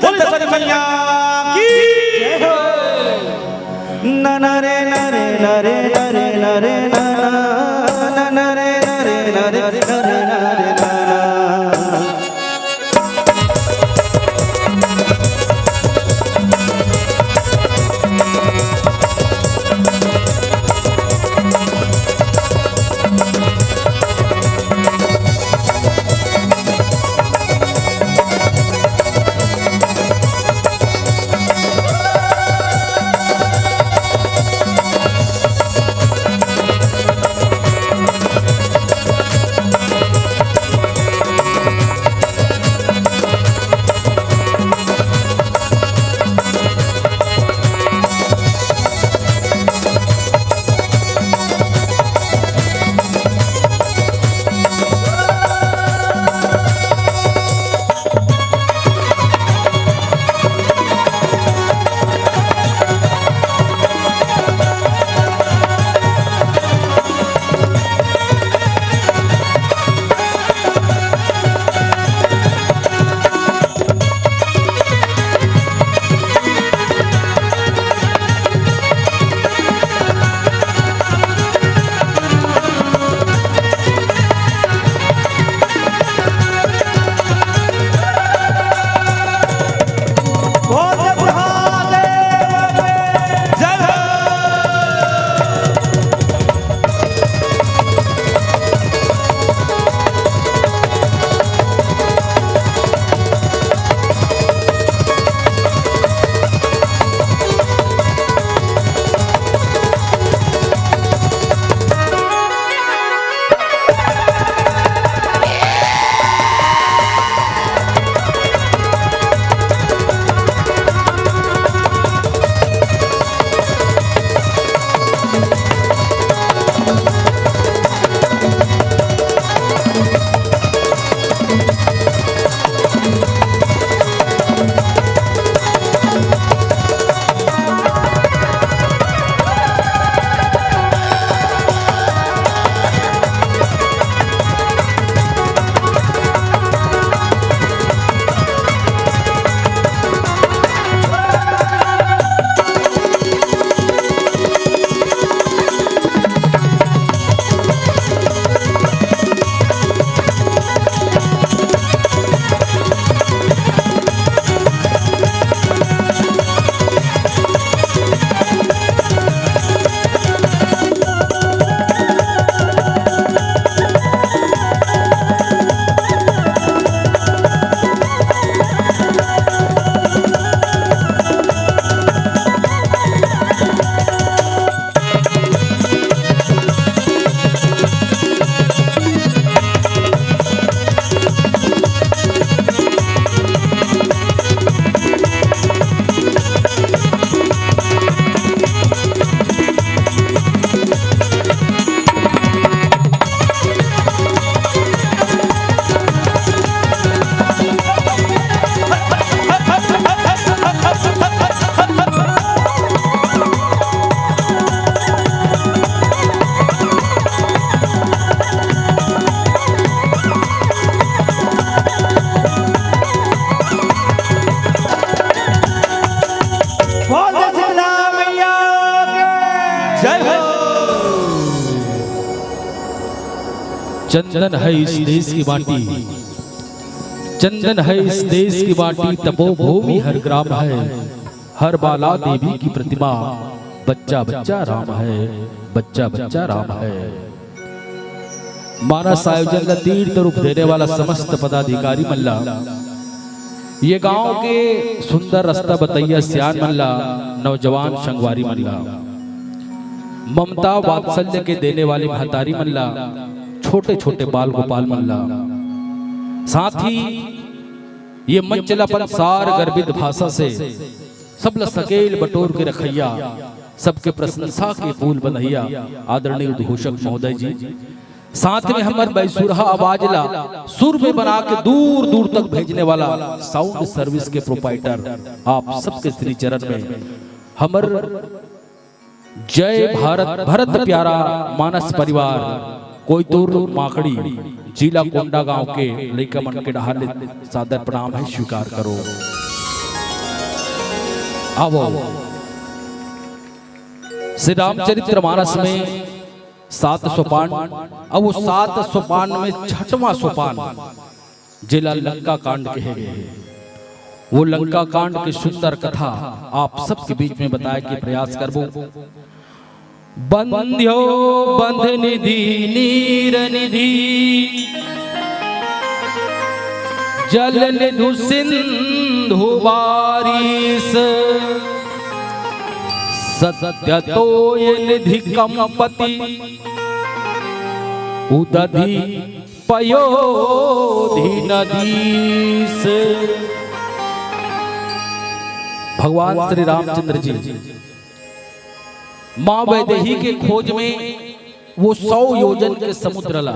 दशरथ मैया की जय हो। नरे नरे नरे नरे नरे नरे नरे नरे नरे नरे चंदन है इस देश की माटी, चंदन है इस देश की माटी, तपोभूमि हर ग्राम है, हर बाला देवी की प्रतिमा, बच्चा बच्चा राम है, बच्चा बच्चा राम है। मानस आयोजन का तीर्थ रूप देने वाला समस्त पदाधिकारी मल्ला, ये गांव के सुंदर रास्ता बतैया सियान मल्ला, नौजवान संगवारी मल्ला, ममता वात्सल्य के देने वाली महतारी मल्ला, छोटे छोटे बाल गोपाल मल्ला, साथ ही ये मंचलापन सार गर्भित भाषा से सब सकेल बटोर के रखैया, सबके प्रशंसा के फूल बनैया आदरणीय उद्घोषक महोदय जी, साथ में हमार बैसुरहा आवाज ला सुर में बना के दूर दूर तक भेजने वाला साउंड सर्विस के प्रोपाइटर, आप सबके श्री चरण में हमर जय भारत भरत प्यारा मानस परिवार कोयतुर माकड़ी जिला कोंडा गांव के लइका मन के डहार सादर प्रणाम है, स्वीकार करो। आओ श्री रामचरित्र मानस में 7 सोपान, और वो 7 सोपान में 6वां सोपान जिला लंका कांड कहे गए। वो लंका कांड की सुंदर कथा आप सबके बीच में बताए के प्रयास करबो। बंध्यो बंध निधि नीर निधि जल निधु सिंधु बारिश सत्य तोय निधि कंपति उदधि पयोधि नदीस। भगवान श्री रामचंद्र जी मां वैदेही के खोज में वो 100 योजन के समुद्र ला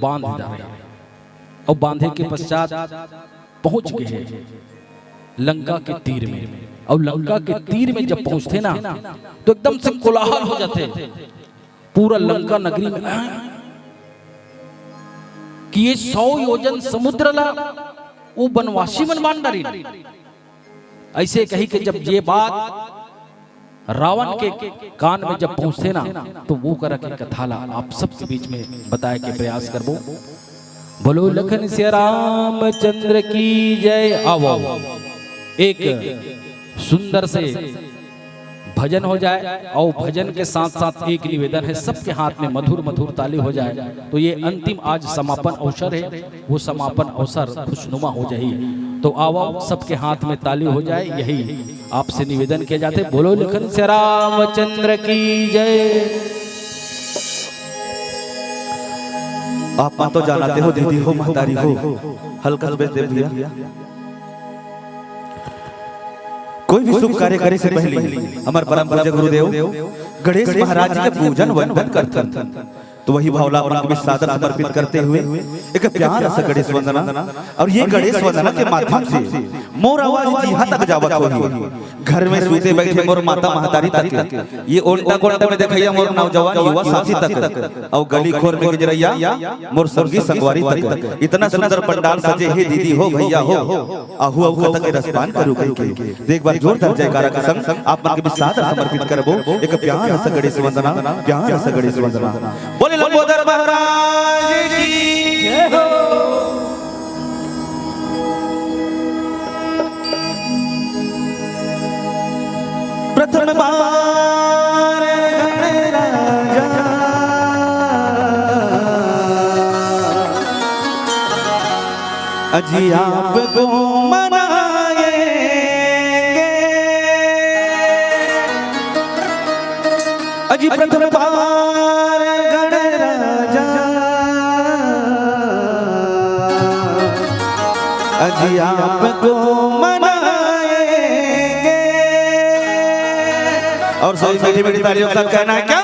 बांध डाले और बांधे के पश्चात पहुंच गए लंका के तीर में। और लंका के तीर में जब पहुंचते ना तो एकदम से कोलाहल हो जाते पूरा लंका नगरी में कि ये 100 योजन समुद्र ला वो बनवासी मन मान डाली। ऐसे कही कि जब ये बात रावण के कान में जब पहुंचते ना तो वो करा के कथा ला आप सबके बीच में बताए के प्रयास करबो। बोलो लखन सिया रामचंद्र की जय। आओ एक सुंदर से भजन हो जाए और भजन के साथ साथ एक निवेदन है सबके हाथ में मधुर मधुर ताली हो जाए तो ये अंतिम आज समापन अवसर है, वो समापन अवसर खुशनुमा हो जाए। तो आओ सबके हाथ में ताली हो जाए, यही आपसे निवेदन किया जाते। बोलो लखन सिया रामचंद्र की जय। आप तो जानते हो दीदी हो महतारी हो, हल्का बेच दे भैया। कोई भी शुभ कार्य करे से पहले हमारे परम पूज्य गुरुदेव गणेश महाराज जी के पूजन वंदन करते तो वही भावला में सादर समर्पित करते हुए एक प्यार सा गणेश वंदना। और ये गणेश वंदना के माध्यम से मोर आवाज जिहा तक जावत होगी, घर में सूते बैठे मोर माता महतारी तक, ये ओंटा कोंटा में देखैया मोर नौजवान युवा साथी तक, और गली खोर में गुजरैया मोर संगी संगवारी तक। इतना सुंदर पंडाल सजे हे दीदी हो भैया हो, आहू आहू तक रसपान करू के एक बार जोरदार जयकारा के संग आप मन के भी सादर समर्पित करबो एक प्यार सा गणेश वंदना, प्यार सा गणेश वंदना। बोले लंबोदर महाराज की जय हो। प्रथम बार गणराजा अजी आपको मनाएंगे, अजी प्रथम बार गणराजा अजी आपको मनाएंगे। और सभी मीठी मीठी तालियों के साथ कहना है क्या?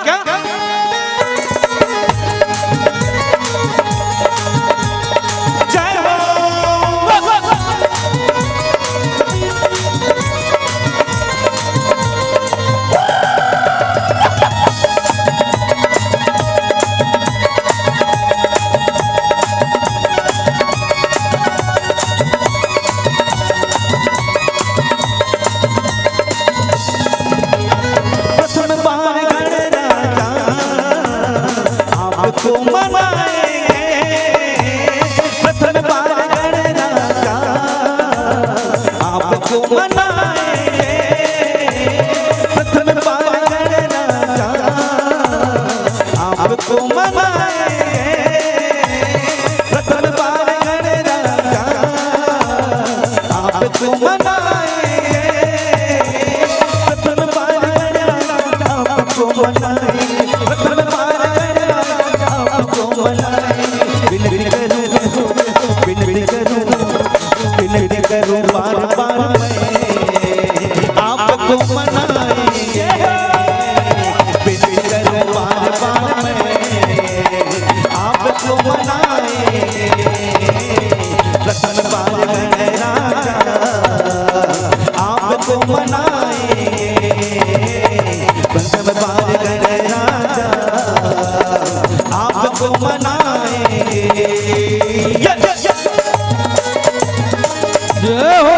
जय हो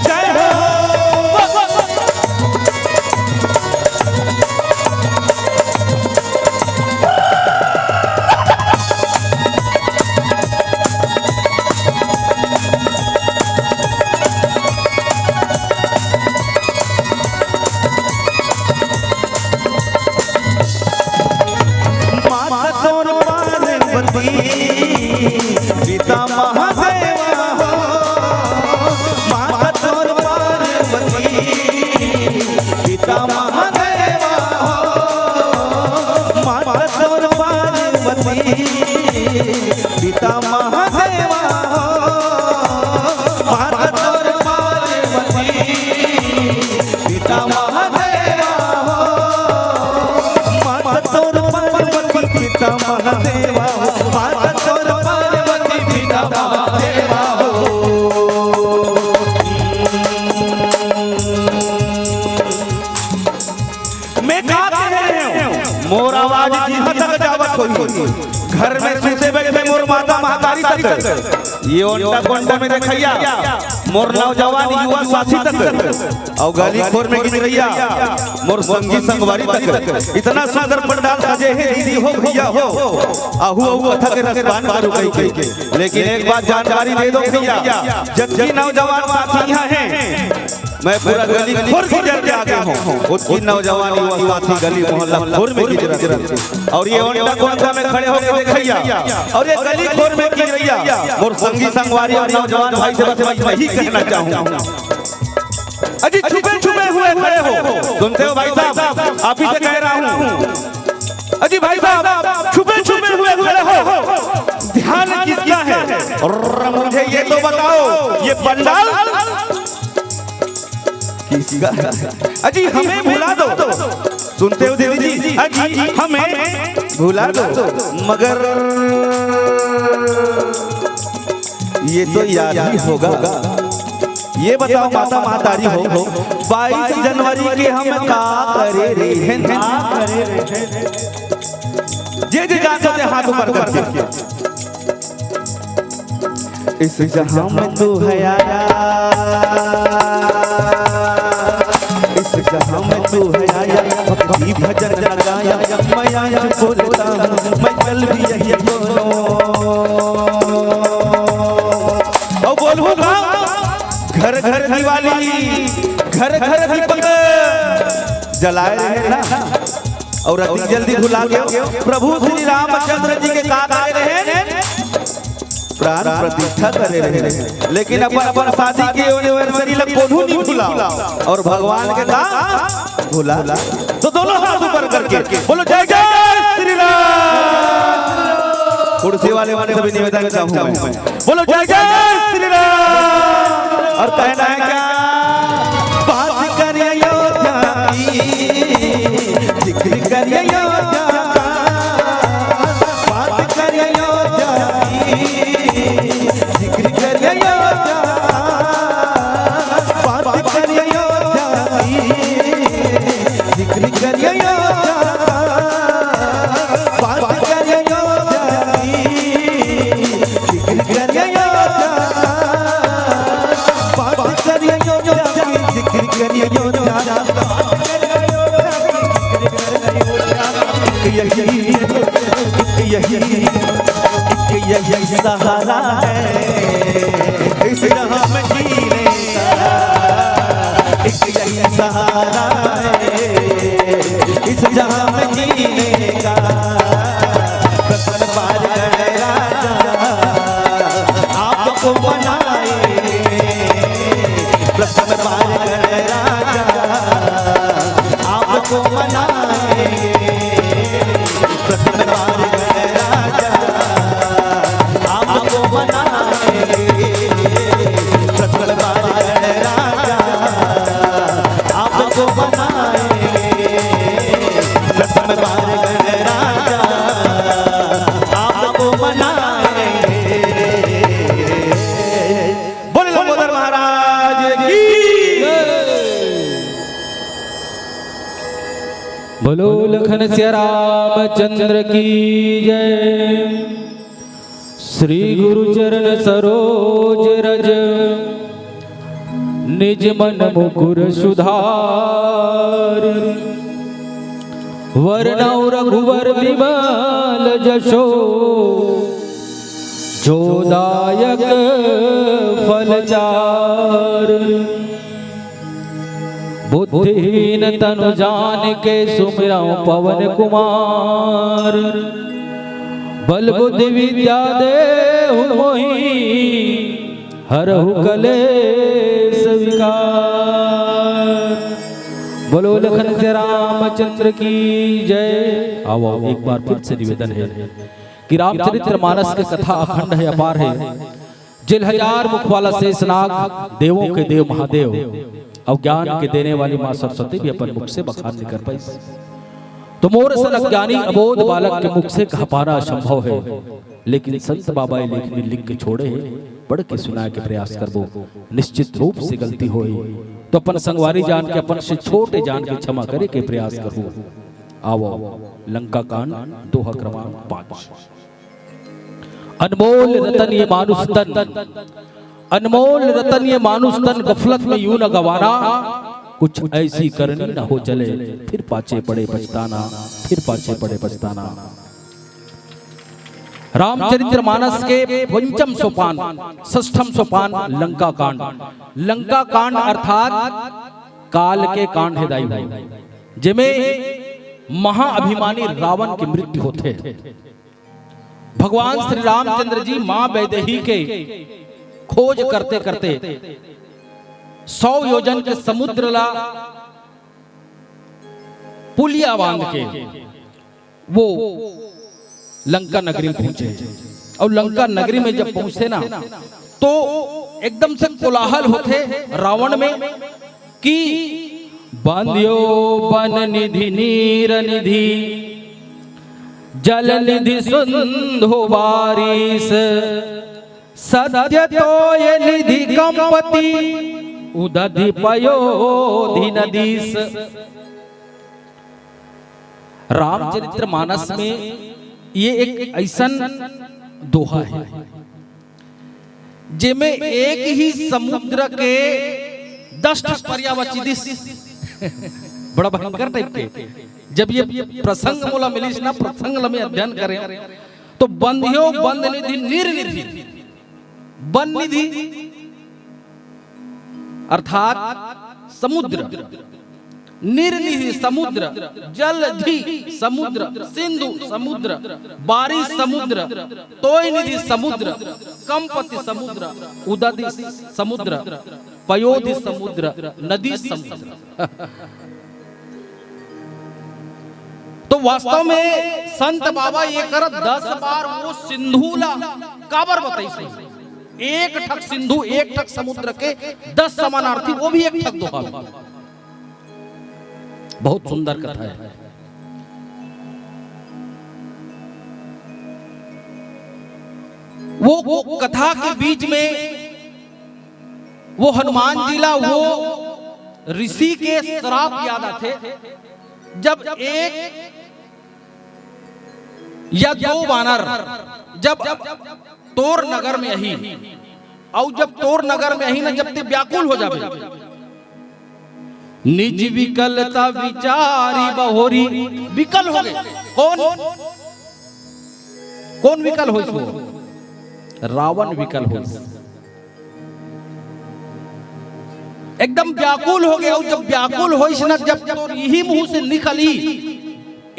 जय हो घर में सोते बैठे मोर माता महतारी तक ये ओंटा कोंटा में देखैया मोर नौजवान युवा साथी तक और गली खोर में गिरैया मोर संगी संगवारी तक इतना सुंदर पंडाल सजे है दीदी हो भैया हो आहू आहू कथा के रसपान करू कई के लेकिन एक बात जानकारी दे दो भैया जबकि नौजवान साथी यहाँ हैं मैं पूरा गली खोर की जल के आगे हूँ उसकी नौजवान युवा साथी गली मोहल्ला खोर में गिरत और ये ओंटा कोंटा में खड़े होकर देखैया और ये गली खोर में गिरैया और संगी संगवारी और नौजवान भाई से बस मैं यही कहना चाहूँ अजी छुपे छुपे हुए खड़े हो सुनते हो भाई साहब आप ही से कह रहा हूँ अजी भाई साहब छुपे छुपे हुए खड़े हो ध्यान किसका है और मुझे ये तो बताओ ये पंडाल किसका अजी हमें भुला दो सुनते हो देवी जी अजी हमें भुला दो मगर ये तो याद ही होगा ये बताओ माता महतारी हो 22 जनवरी के हम का करे रे जे जानते थे हाथ ऊपर करके इस जहां में तू है आया इस जहां में तू है आया भक्ति भजन लगाया मैं आया बोलता हूं मैं कल भी यही बोलो और बोलूंगा घर घर दिवाली घर घर दीपक जलाए रहे ना और अति जल्दी भुला के प्रभु श्री रामचंद्र जी के का आए रहे प्राण प्रतिष्ठा करे रहे लेकिन अपन अपन शादी के एनिवर्सरी लग कोनू नहीं भुला और भगवान के का भुला तो दोनों हाथ ऊपर करके बोलो जय जय श्री राम कुर्सी वाले से भी निवेदन चाहूंगा मैं बोलो जय जय श्री राम और कहना है क्या बात करिए अयोध्या की जिक्र करिए अयोध्या बात करिए अयोध्या की जिक्र करिए अयोध्या बात करिए अयोध्या की जिक्र करिए अयोध्या बात करिए अयोध्या की जिक्र करिए अयोध्या बात करिए अयोध्या की जिक्र करिए अयोध्या यही सहारा है इस जहां में जीने का यही सहारा है इस जहां में जीने का कसम पार गए राजा आपको बनाए कसम पार गए राजा आपको बनाए कसम पार गए राजा आपको बनाए कसम पार गए राजा आपको बनाए कसम पार गए राजा आपको बनाए बोले लंबोदर महाराज की बोलो लखन सिया रामचंद्र की जय। श्री गुरु चरण सरोज रज निज मन मुकुर सुधार वरनौ रघुवर विमल जशो जोदायक फलचार बुद्धिहीन तनु जान के सुमिरौ पवन कुमार बल बुद्धि विद्या देहु मोहि हरहु कलेश विकार। बोलो लखन सिया रामचंद्र की जय। आओ एक बार फिर से निवेदन है कि रामचरित्र मानस की कथा अखंड है, अपार है। जिल हजार मुख वाला शेषनाग देवों के देव महादेव और ज्ञान के देने वाली मां सरस्वती भी अपन मुख से बखान नहीं कर पाई। तो मोर सन अज्ञानी अबोध बालक के मुख से कह पाना असंभव है, लेकिन संत बाबा लेख में लिख के छोड़े है, पढ़ के सुना के प्रयास करबो, निश्चित रूप से गलती होई तो अपन संगवारी जान के अपन से छोटे जान के क्षमा करे के प्रयास करो। आओ लंका कांड दोहा क्रमांक 5। अनमोल रतन ये मानुष तन, अनमोल रतन ये मानुष तन, गफलत में यूं न गवाना, कुछ ऐसी करनी न हो चले फिर पाछे पड़े पछताना, फिर पाछे पड़े पछताना। रामचरित्र मानस के पंचम सोपान, षष्ठम सोपान लंका कांड। लंका कांड अर्थात काल के कांड है दाई भाई, जिसमें महाअभिमानी रावण की मृत्यु होते। भगवान श्री रामचंद्र जी मां वैदेही के खोज करते करते 100 योजन के समुद्र ला पुलिया बांध के वो लंका नगरी में पहुंचे। और लंका नगरी में जब पहुंचते ना तो एकदम से कोलाहल होते रावण में कि बंध्यो वन निधि नीर निधि जल निधि सिंधु बारिश, सत्य तो ये निधि कंपति उदधि पयोधि नदीस। रामचरित्र मानस में ये एक ऐसन दोहा है जिसमें एक ही समुद्र के 10 पर्यायवाची बड़ा भयंकर टाइप के। जब ये प्रसंग मोला मिलिस ना, प्रसंग में अध्ययन करें तो बंध्यो बंध निधि निर्निधि, बंध निधि अर्थात समुद्र, निर्निधि समुद्र, जलधि समुद्र, सिंधु समुद्र, बारिश समुद्र, तोय निधि समुद्र, कंपति समुद्र, उदधि समुद्र, पयोधि समुद्र, नदी समुद्र। तो वास्तव में संत बाबा ये कर 10 बार वो सिंधु ला काबर बताई। एक ठक सिंधु, एक ठक समुद्र के 10 समानार्थी, वो भी एक ठक दोहा। बहुत सुंदर कथा है। वो कथा के बीच में वो हनुमान जी ला वो ऋषि के श्राप याद आते। जब एक या 2 वानर जब तोर नगर में ही, और जब तोर नगर में ही ना जब ते व्याकुल हो जावे, निज विकलता विचारी बहोरी, विकल हो गए। कौन विकल हो? रावण विकल हो, एकदम व्याकुल हो गए। और जब व्याकुल हो ना, जब यही मुंह से निकली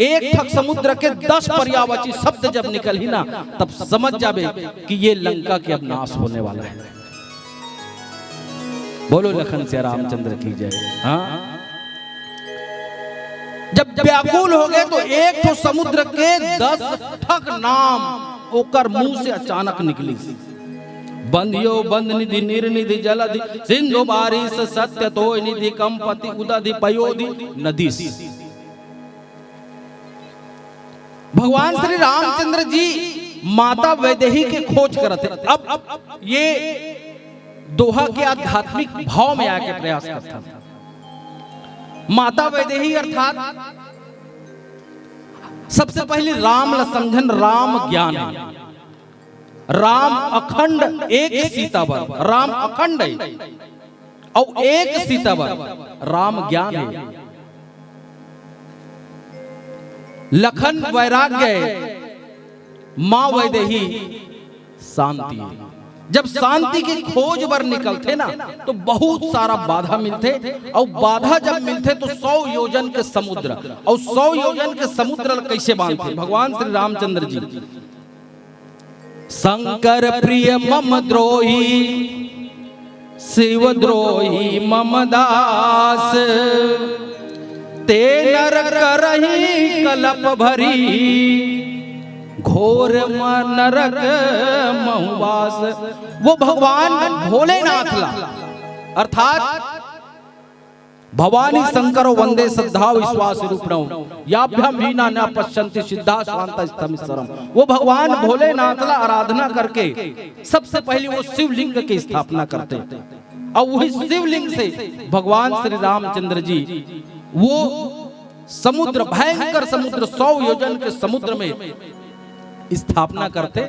एक ठक समुद्र के 10 पर्यायवाची शब्द जब निकल ही ना, तब समझ जावे कि ये लंका के अब नाश होने वाला है। बोलो लखन से रामचंद्र की जय। हाँ, जब व्याकुल हो गए तो एक तो समुद्र के 10 ठक नाम ओकर मुंह से अचानक निकली। बंध्यो बंध निधि निर्निधि जलधि सिंधु बारिश, सत्य तोय निधि कंपति उदधि पयोधि नदीस। भगवान श्री रामचंद्र जी माता वैदेही के खोज करते। अब ये दोहा के आध्यात्मिक भाव में आके प्रयास करता। माता वैदेही अर्थात सबसे पहले राम ल समझन, राम ज्ञान है। राम अखंड एक सीतावर, राम अखंड है और एक सीतावर, राम ज्ञान है। लखन वैराग्य है, मां वैदेही शांति है। जब शांति की खोज पर निकलते ना तो बहुत सारा बाधा मिलते, और बाधा जब मिलते तो 100 योजन के समुद्र, और 100 योजन के समुद्र कैसे बांधते भगवान श्री रामचंद्र जी। शंकर प्रिय मम द्रोही, शिव द्रोही मम दास, ते नर करही कलप भरी, घोर नरक महुवास। वो भगवान भोलेनाथ ला अर्थात भवानी शंकर वंदे श्रद्धा विश्वास रूपणौ, याभ्याम हीना न पश्यन्ति सिद्धा स्वांता स्थमिश्वरम। वो भगवान भोलेनाथ ला आराधना करके सबसे पहले वो शिवलिंग की स्थापना करते, और वही शिवलिंग से भगवान श्री रामचंद्र जी वो समुद्र, भयंकर समुद्र, 100 योजन के समुद्र में स्थापना करते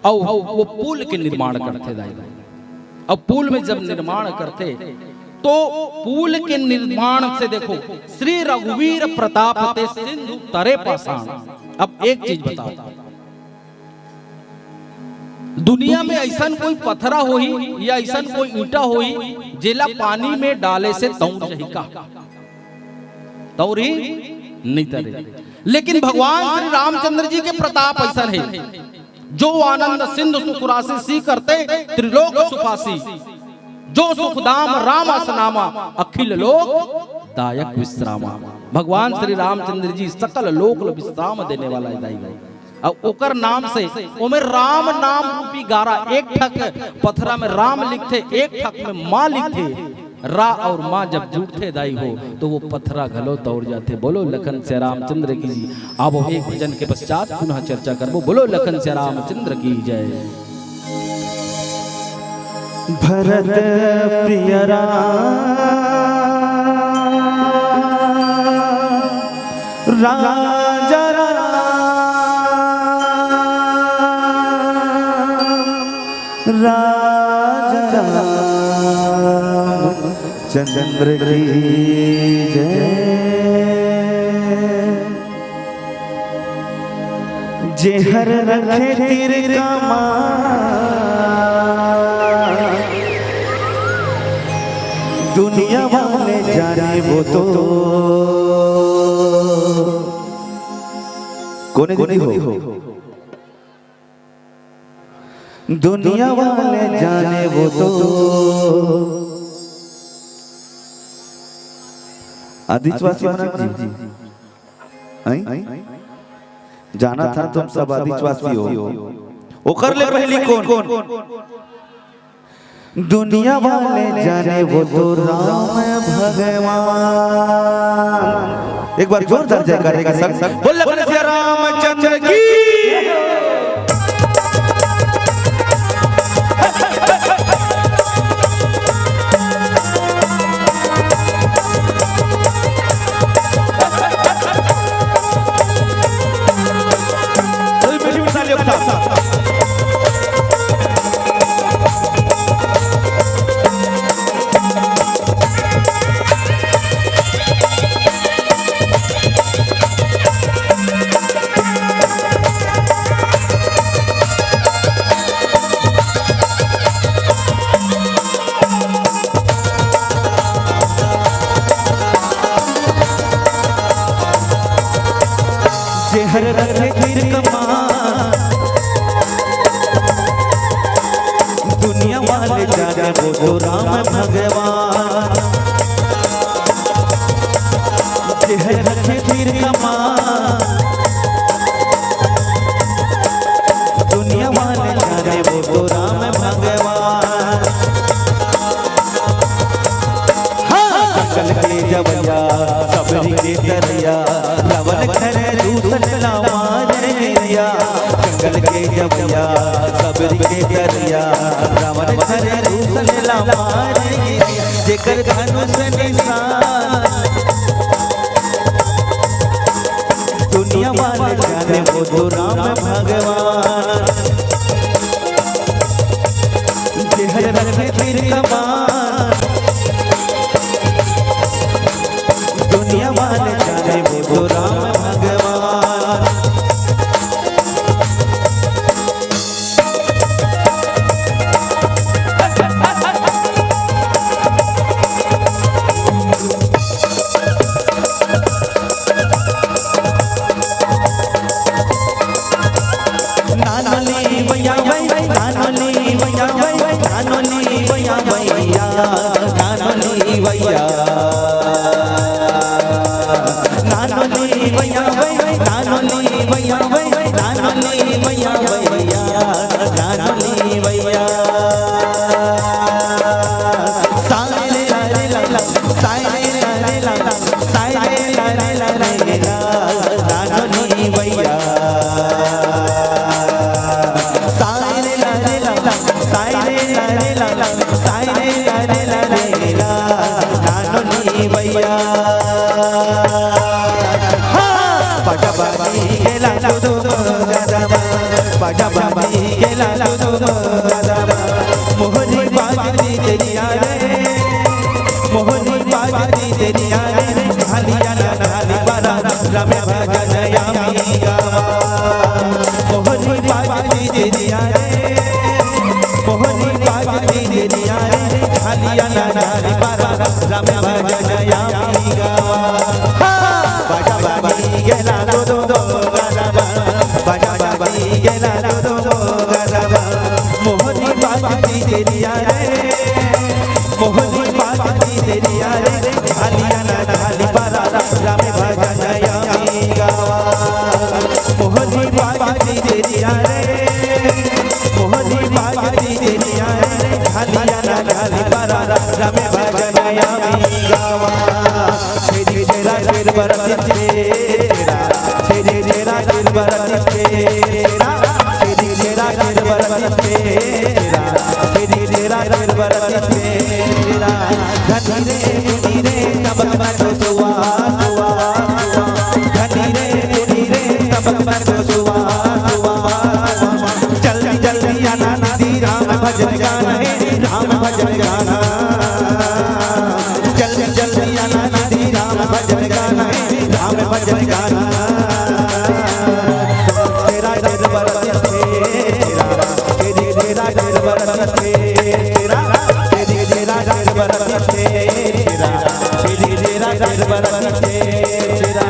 और वो पुल के निर्माण करते दाई। अब पुल में जब निर्माण करते तो पुल के निर्माण से देखो श्री रघुवीर प्रताप ते सिंधु तरे पाषाण। अब एक चीज बताओ, दुनिया में ऐसा कोई पत्थरा होई या ऐसा कोई ईंटा होई जेला पानी में डाले से तौर रही का? तौरी नहीं तरे। लेकिन भगवान श्री रामचंद्र जी के प्रताप ऐसा है, जो आनंद सिंधु सुख राशि सी करते त्रिलोक सुपासी, जो सुखदाम राम असनामा अखिल लोक दायक विश्रामा। भगवान श्री रामचंद्र जी सकल लोक विश्राम देने वाला है दाई। अब ओकर नाम से ओमे राम नाम रूपी गारा, एक ठक पथरा में राम लिखते, एक ठक में माँ लिखते। रा और माँ जब जुड़ते दाई हो तो वो पथरा घलो दौड़ जाते। बोलो लखन से रामचंद्र की जी। अब एक भजन के पश्चात पुनः चर्चा करबो। बोलो लखन से रामचंद्र की जय। भरत प्रिय राजा राजा चंद्र की जय। जेहर रखे तीर कमा दुनिया वाले जाने वो तो कोने कोने हो, दुनिया वाले जाने वो तो आदिचवासी जी जाना था तुम सब आदिचवासी हो। ओकर ले पहली कौन? दुनिया वाले जाने वो तो राम भगवान। एक बार जोरदार जय करेगा सब। बोल श्री रामचंद्र की। हर रखे तीर कमान दुनिया वाले जाने वो तो राम भगवान। हर रखे तीर कमान दुनिया वाले जाने वो तो राम भगवान। हाँ जंगल के जवैया सबरी के दरिया रावण खरे जंगल के जवैया सबरी के दरिया रावण खरे दूसरे मारे जेकर धनुष निशान दुनिया वाले जाने वो तो राम भगवान। जेहर रखे तीर कमान दुनिया वाले जाने वो तो राम भगवान। बाजी तेरिया रे ढालिया ना ढाली पारा राम भजन यामी गावा मोहनी बाजी तेरिया रे मोहनी बाजी तेरिया रे ढालिया ना ढाली पारा राम भजन यामी गावा बाजा बाजी गेला दो दो दो गावा बाजा बाजी गेला दो दो गावा मोहनी बाजी तेरिया रे मोहनी बाजी तेरिया रे ढालिया ना ढाली पारा राम भजन यामी गावा मोहनी बाजी तेरिया रे मोहनी बाजी तेरिया रे ढालिया ना ढाली पारा राम भजन यामी गावा तेरी तेरा तेर बरत तेरा तेरी तेरा तेर बरत तेरा तेरी तेरा तेर बरत तेरा तेरी तेरा तेर बरत तेरा धनी रे तब तक दुआ दुआ धनी रे तब तक दुआ दुआ जल्दी जल्दी आना नदी राम भजन गाना राम भजन गाना जल्दी जल्दी आना नदी राम भजन गाना राम भजन गाना तेरा तेर बरत तेरा तेरी तेरा तेर बरत तेरा तेरी तेरा तेर बरत तेरा तेरी तेरा तेर बरत तेरा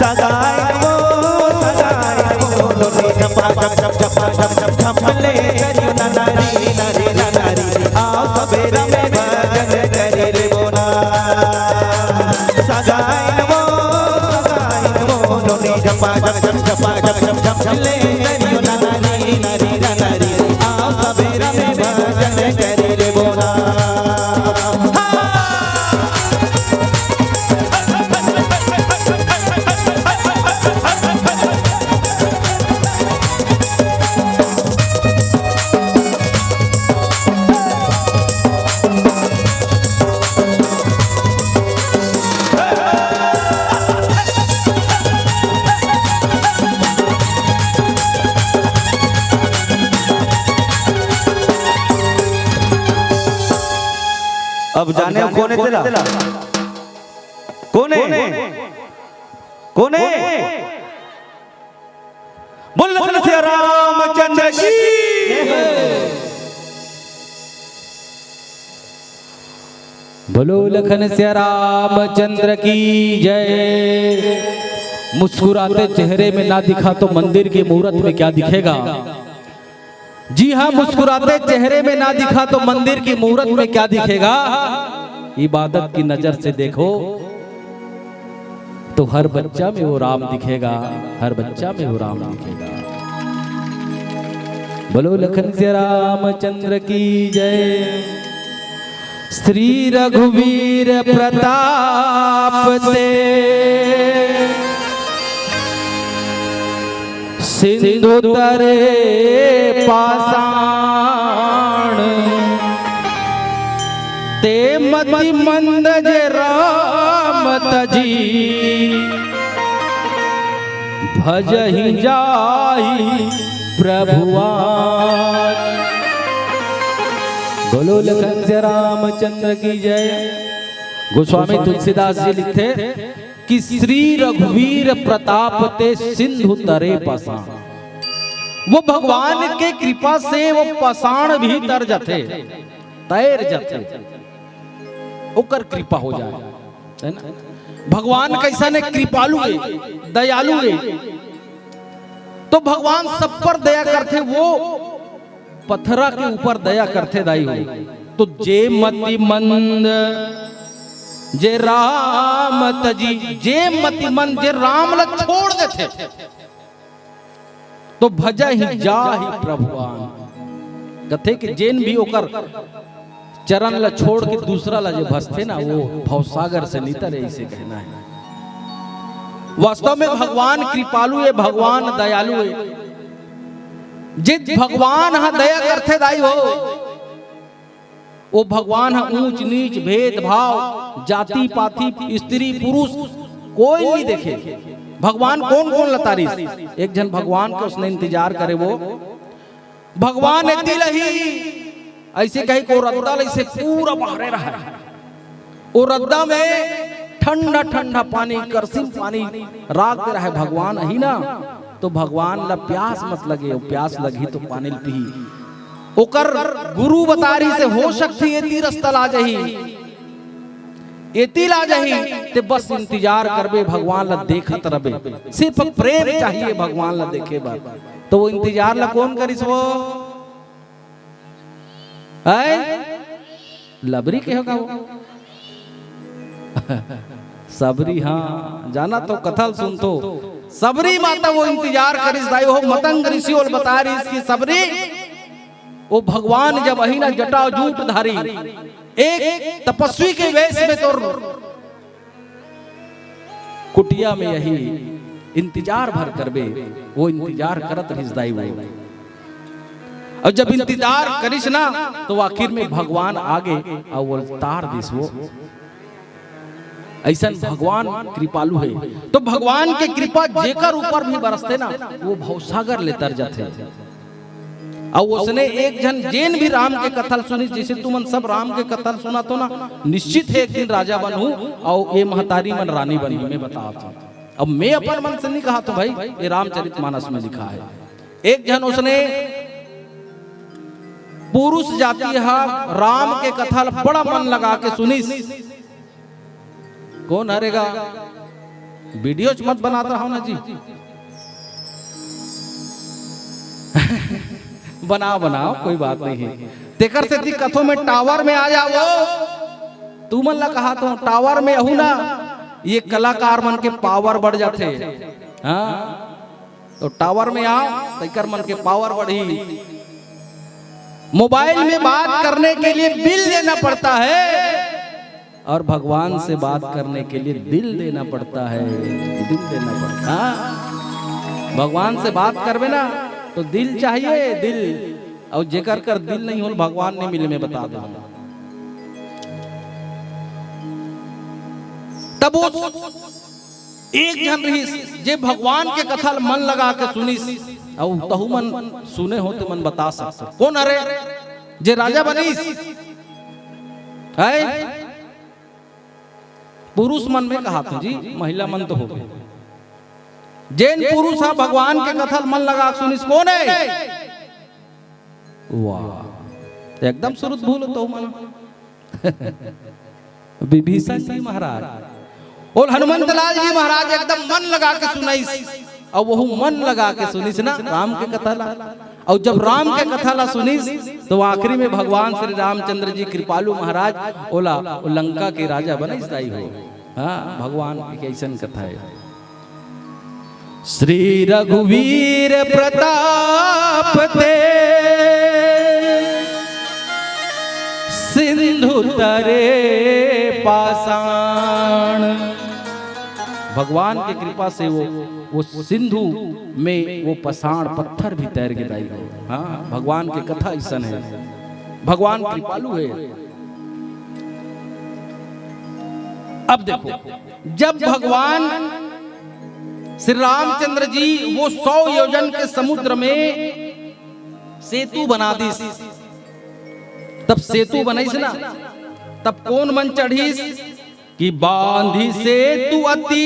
सगाई वो लोरी झपा झप झपा झप झप ले करियो ना नारी नारी नारी आओ सवेरा में भजन करी रे बोना सगाई वो लोरी झपा झप झपा झप झप ले करियो ना नारी नारी नारी आओ सवेरा में भजन करी रे बोना अब जाने कौन है तेरा कौन है कौन है बोल लखन से रामचंद्र की बोलो लखन से रामचंद्र की जय। मुस्कुराते चेहरे में ना दिखा तो मंदिर की मूरत में क्या दिखेगा। जी हाँ, मुस्कुराते चेहरे में ना दिखा तो मंदिर की मूरत में क्या दिखेगा। इबादत की नजर से देखो तो हर बच्चा में वो राम दिखेगा, हर बच्चा में वो राम दिखेगा। बोलो लखन से रामचंद्र की जय। श्री रघुवीर प्रताप ते सिंधु तरे पाषाण ते मति मंद जे राम तजी भजहि जाहि प्रभुआन। बोलो लखन से रामचंद्र की जय। गोस्वामी तुलसीदास जी लिखते कि श्री रघुवीर प्रताप ते सिंधु तरे पाषाण। वो भगवान के कृपा से वो पाषाण भी तर जाते, तैर जाते, ओकर कृपा हो जाए, है ना। भगवान कैसा ने कृपालु है, दयालु है, तो भगवान सब पर दया करते। वो पत्थरा के ऊपर दया करते दाई हो। तो जे मति मंद जे राम तजी, जे मति मंद जे राम ला छोड़ देते तो भजा ही जा ही प्रभुआन। कथे कि जेन भी ओकर चरण ला छोड़ के दूसरा ला जो भसते ना, वो भवसागर से नितर है, इसे कहना है। वास्तव में भगवान कृपालु है, भगवान दयालु है। जित भगवान हा दया करते दाई हो, वो भगवान हा ऊंच नीच भेदभाव जाति पाति स्त्री पुरुष कोई नहीं देखे। भगवान कौन कौन लतारिस, एक जन भगवान को उसने इंतजार करे, वो भगवान इतनी रही ऐसे कहीं को रद्दाल ऐसे पूरा बाहरे रहा। वो रद्दा में ठंडा ठंडा पानी, करसिम पानी राख दे रहा है भगवान ही ना। तो भगवान ला प्यास मत लगे, प्यास लगी तो पानी पी। ओकर गुरु बतारी से हो सकती है तीरथ स्थल आ जाही, एती ला जाही ते बस इंतजार करबे, भगवान ला देखत रबे। सिर्फ प्रेम चाहिए भगवान ला देखे बार। तो वो इंतजार ला कौन करिस वो है? लबरी के होगा वो सबरी। हाँ जाना तो कथल सुन तो सबरी माता वो इंतजार करिस दाई हो। मतंग ऋषि और बता रही इसकी सबरी वो भगवान जब अही ना जटा जूट धारी एक तपस्वी के वेश में तो कुटिया में यही इंतजार भर करबे, वो इंतजार करत रहिस दाई वो। और जब इंतजार करिस ना तो आखिर में भगवान आगे और वो तार दिस वो। ऐसा भगवान कृपालु है। तो भगवान के कृपा जेकर ऊपर भी बरसते ना वो भवसागर ले तर जाते। और उसने एक जन जैन भी राम के कथल सुनी, जैसे तुमन सब राम के कथल सुना तो ना निश्चित है एक दिन राजा बनूं और ये महतारी मन रानी बनी। मैं बता था, अब मैं अपन मन से नहीं कहा तो भाई ये रामचरितमानस में लिखा है। एक जन उसने पुरुष जाति राम के कथल बड़ा मन लगा के सुनी। कौन हरेगा? वीडियो मत बनाता हो ना जी। बनाओ बनाओ कोई बात नहीं है। तेकर से कथों में टावर में आ जाओ। तू मन ला कहा तो टावर में अहू ना ये कलाकार मन के पावर बढ़ जाते। हाँ तो टावर में आओ तेकर मन के पावर बढ़ी। मोबाइल में बात करने के लिए बिल देना पड़ता है और भगवान से बात करने के लिए दिल देना पड़ता है। दिल देना पड़ता है। भगवान से बात करवे ना तो दिल चाहिए, दिल। और जेकर कर दिल नहीं हो भगवान ने मिले, में बता दो। तब वो एक जन रही जे भगवान के कथा मन लगा के सुनिस और तहु मन सुने हो तो मन बता सकते। कौन अरे जे राजा बनीस है? पुरुष मन में कहा था जी, महिला मन तो हो गए। जैन पुरुष है भगवान के कथल मन लगा सुनिस। कौन है? वाह एकदम सुरुत भूल तो मन विभीषण जी महाराज और हनुमंत लाल जी महाराज एकदम मन लगा के सुनाइस। और वो मन लगा के सुनिस ना राम के कथा ला। और जब राम के कथा ला सुनिस तो आखिरी में भगवान श्री रामचंद्र जी कृपालु महाराज ओला लंका के राजा बनिस दाई हो। हाँ भगवान की ऐसा कथा है। श्री रघुवीर प्रताप ते सिंधु तरे पाषाण। भगवान की कृपा से वो सिंधु में वो पाषाण पत्थर भी तैर के दाई हो। हाँ भगवान की कथा ऐसा है। भगवान कृपालु है। अब देखो जब भगवान श्री रामचंद्र जी वो 100 योजन के समुद्र में सेतु बना दी। तब सेतु बनाइस ना तब कौन मन चढ़ीस कि बांधी सेतु अति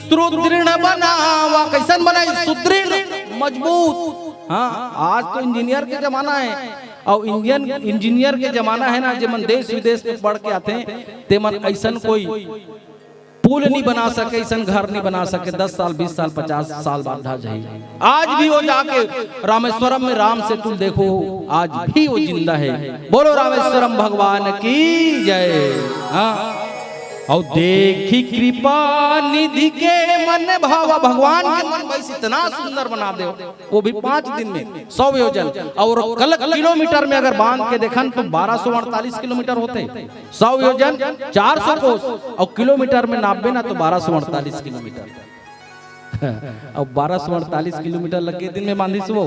सुदृढ़ बनावा। कैसन बनाई? सुदृढ़ मजबूत। हाँ आज तो इंजीनियर के जमाना है और इंजीनियर के जमाना है ना। जे मन देश विदेश में पढ़ के आते हैं ते मन ऐसन कोई पुल नहीं बना सके, ऐसा घर नहीं बना सके। 10 साल 20 साल 50 साल बाद ढा जाए। आज भी वो जाके रामेश्वरम में राम सेतु देखो, आज भी वो जिंदा है। बोलो रामेश्वरम भगवान की जय। हाँ और देखी कृपा निधि के मन भावा। भगवान के मन बस इतना सुंदर बना दे वो भी 5 दिन में 100 योजन। और किलोमीटर में अगर बांध के देखन तो 1248 किलोमीटर होते। 100 योजन 400 कोस और किलोमीटर में नापे ना तो 1248 किलोमीटर। और 1248 किलोमीटर लगे दिन में बांधिस वो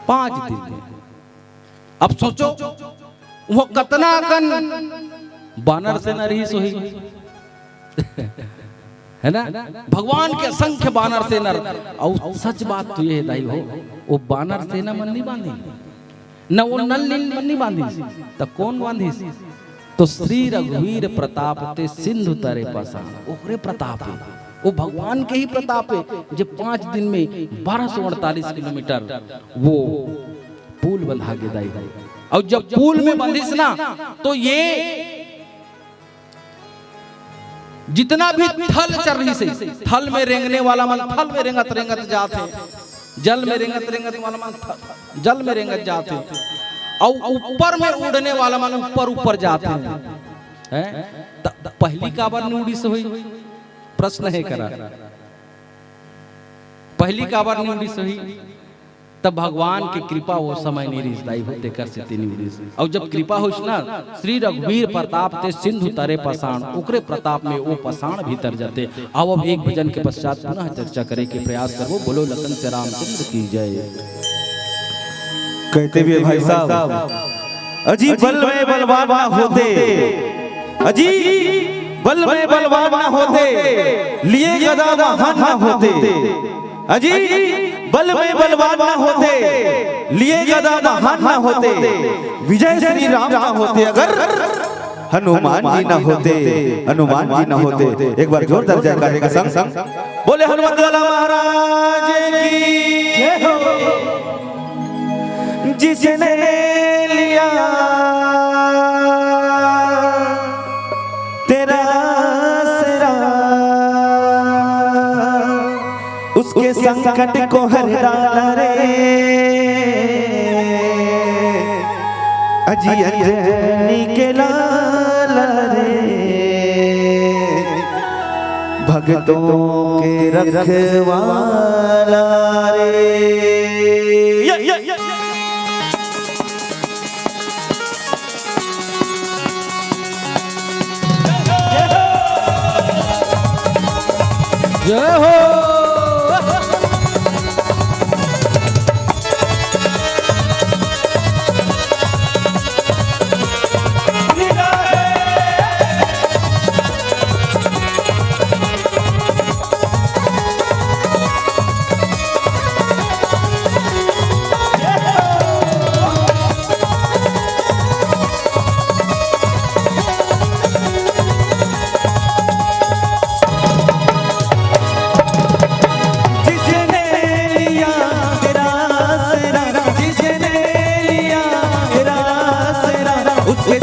5 दिन में। अब सोचो वो कतना कन बानर से न रही सोही है ना। भगवान के असंख्य बानर से नर। और सच बात तो ये है दाई हो वो बानर सेना मन नहीं बांधी न वो नल नहीं बांधी तो कौन बांधी? तो श्री रघुवीर प्रताप ते सिंधु तरे पसार, ओकरे प्रताप है, वो भगवान के ही प्रताप है जो 5 दिन में 1248 किलोमीटर वो पुल बंधा के दाई। और जब पुल में बंधिस ना तो ये जितना भी थल चल रही से, थल में रेंगने वाला मन थल में रेंगत रेंगत जाते, जल में रेंगत रेंगत वाला मन जल में रेंगत जाते, और ऊपर में उड़ने वाला मन ऊपर ऊपर जाते हैं। पहली काबर ने उड़ी से हुई? प्रश्न है करा, पहली काबर ने उड़ी से हुई? तब भगवान की कृपा वो समय नहीं रिश्ताई होते कर से तीन उड़ी। और जब कृपा हो ना, श्री रघुवीर प्रताप ते सिंधु तरे पसाण, ओकरे प्रताप में वो पसाण भीतर जाते। अब एक भजन के पश्चात पुनः चर्चा करे के प्रयास करो। बोलो लखन से रामचंद्र की जय। कहते भी भाई साहब, अजी बल में बलवान ना होते, अजी बल में बलवान ना होते, लिए गदा महान ना होते, अजी बल में बलवान ना होते, लिए गदा महान ना होते, विजय श्री राम ना होते, अगर हनुमान जी ना होते, हनुमान जी ना होते। एक बार जोरदार जयकारे के संग बोले हनुमान लाला महाराज की जय हो। जिसने लिया तेरा सिरा, उसके संकट को हर डाला रे, अजी अंजनी के लाला रे, भक्तों के रखवाला रे। जय हो।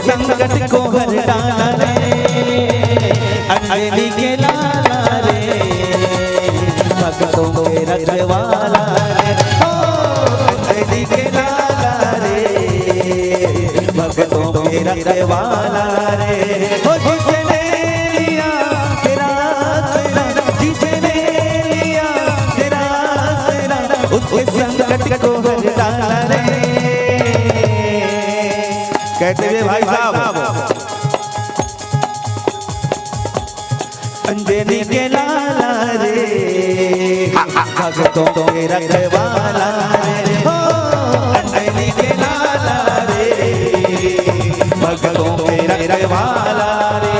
संकट को हर डाला रे, अंजनी के लाला रे, भक्तों के रखवाला रे, अंजनी के लाला रे, भक्तों के रखवाला रे। जिसने लिया तेरा सिरा, जिसने लिया तेरा सिरा, उसके संकट को हर डाला रे। कहते हुए भाई साहब, अंजनी के लाला रे, भक्तों के रखवाला रे, अंजनी के लाला रे, भक्तों के रखवाला रे।